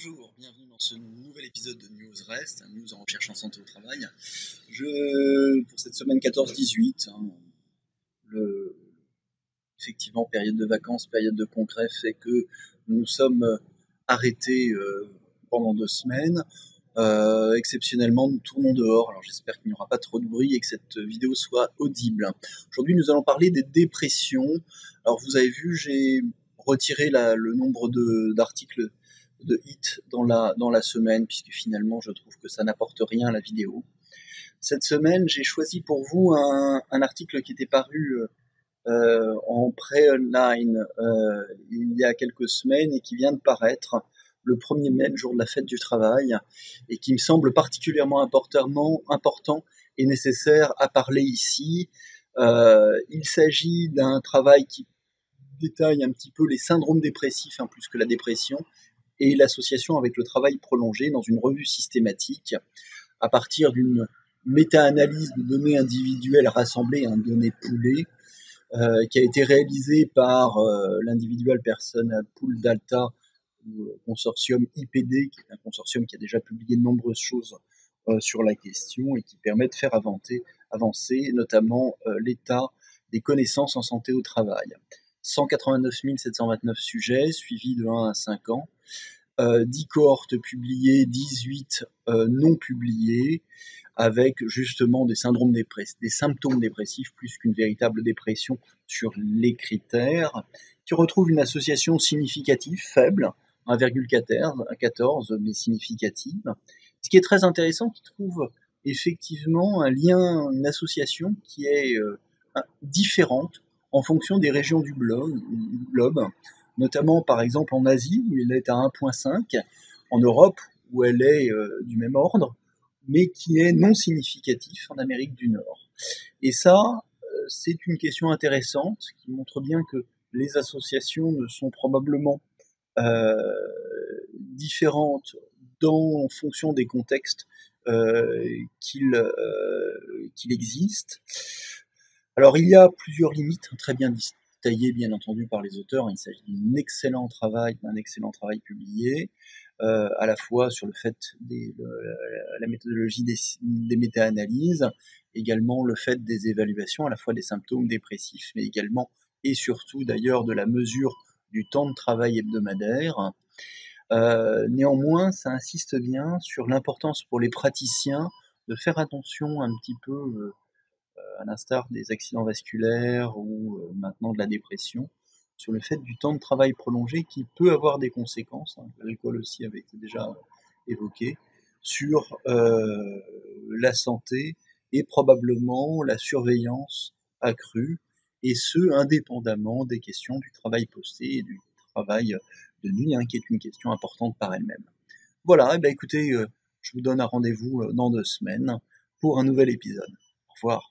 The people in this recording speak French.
Bonjour, bienvenue dans ce nouvel épisode de News Rest, un news en recherche en santé au travail. Pour cette semaine 14-18, effectivement, période de vacances, période de congrès fait que nous sommes arrêtés pendant 2 semaines. Exceptionnellement, nous tournons dehors, alors j'espère qu'il n'y aura pas trop de bruit et que cette vidéo soit audible. Aujourd'hui, nous allons parler des dépressions. Alors, vous avez vu, j'ai retiré le nombre d'articles de hit dans la semaine, puisque finalement, je trouve que ça n'apporte rien à la vidéo. Cette semaine, j'ai choisi pour vous un article qui était paru en pré-online il y a quelques semaines et qui vient de paraître le 1er mai, le jour de la fête du travail, et qui me semble particulièrement important et nécessaire à parler ici. Il s'agit d'un travail qui détaille un petit peu les syndromes dépressifs, plus que la dépression, et l'association avec le travail prolongé dans une revue systématique à partir d'une méta-analyse de données individuelles rassemblées en données poolées, qui a été réalisée par l'individual person pool data ou consortium IPD, qui est un consortium qui a déjà publié de nombreuses choses sur la question et qui permet de faire avancer notamment l'état des connaissances en santé au travail. 189 729 sujets suivis de 1 à 5 ans, 10 cohortes publiées, 18 non publiées, avec justement des symptômes dépressifs plus qu'une véritable dépression sur les critères, qui retrouvent une association significative, faible, 1,14, mais significative. Ce qui est très intéressant, qui trouve effectivement un lien, une association qui est différente en fonction des régions du globe, notamment par exemple en Asie où elle est à 1,5, en Europe où elle est du même ordre, mais qui est non significatif en Amérique du Nord. Et ça, c'est une question intéressante qui montre bien que les associations ne sont probablement différentes en fonction des contextes qu'il existe. Alors il y a plusieurs limites très bien détaillées bien entendu par les auteurs. Il s'agit d'un excellent travail publié, à la fois sur le fait la méthodologie des méta-analyses, également le fait des évaluations, à la fois des symptômes dépressifs, mais également et surtout d'ailleurs de la mesure du temps de travail hebdomadaire. Néanmoins, ça insiste bien sur l'importance pour les praticiens de faire attention un petit peu, à l'instar des accidents vasculaires ou maintenant de la dépression, sur le fait du temps de travail prolongé qui peut avoir des conséquences, l'alcool aussi avait été déjà évoqué, sur la santé et probablement la surveillance accrue, et ce, indépendamment des questions du travail posté et du travail de nuit, qui est une question importante par elle-même. Voilà, écoutez, je vous donne un rendez-vous dans 2 semaines pour un nouvel épisode. Au revoir.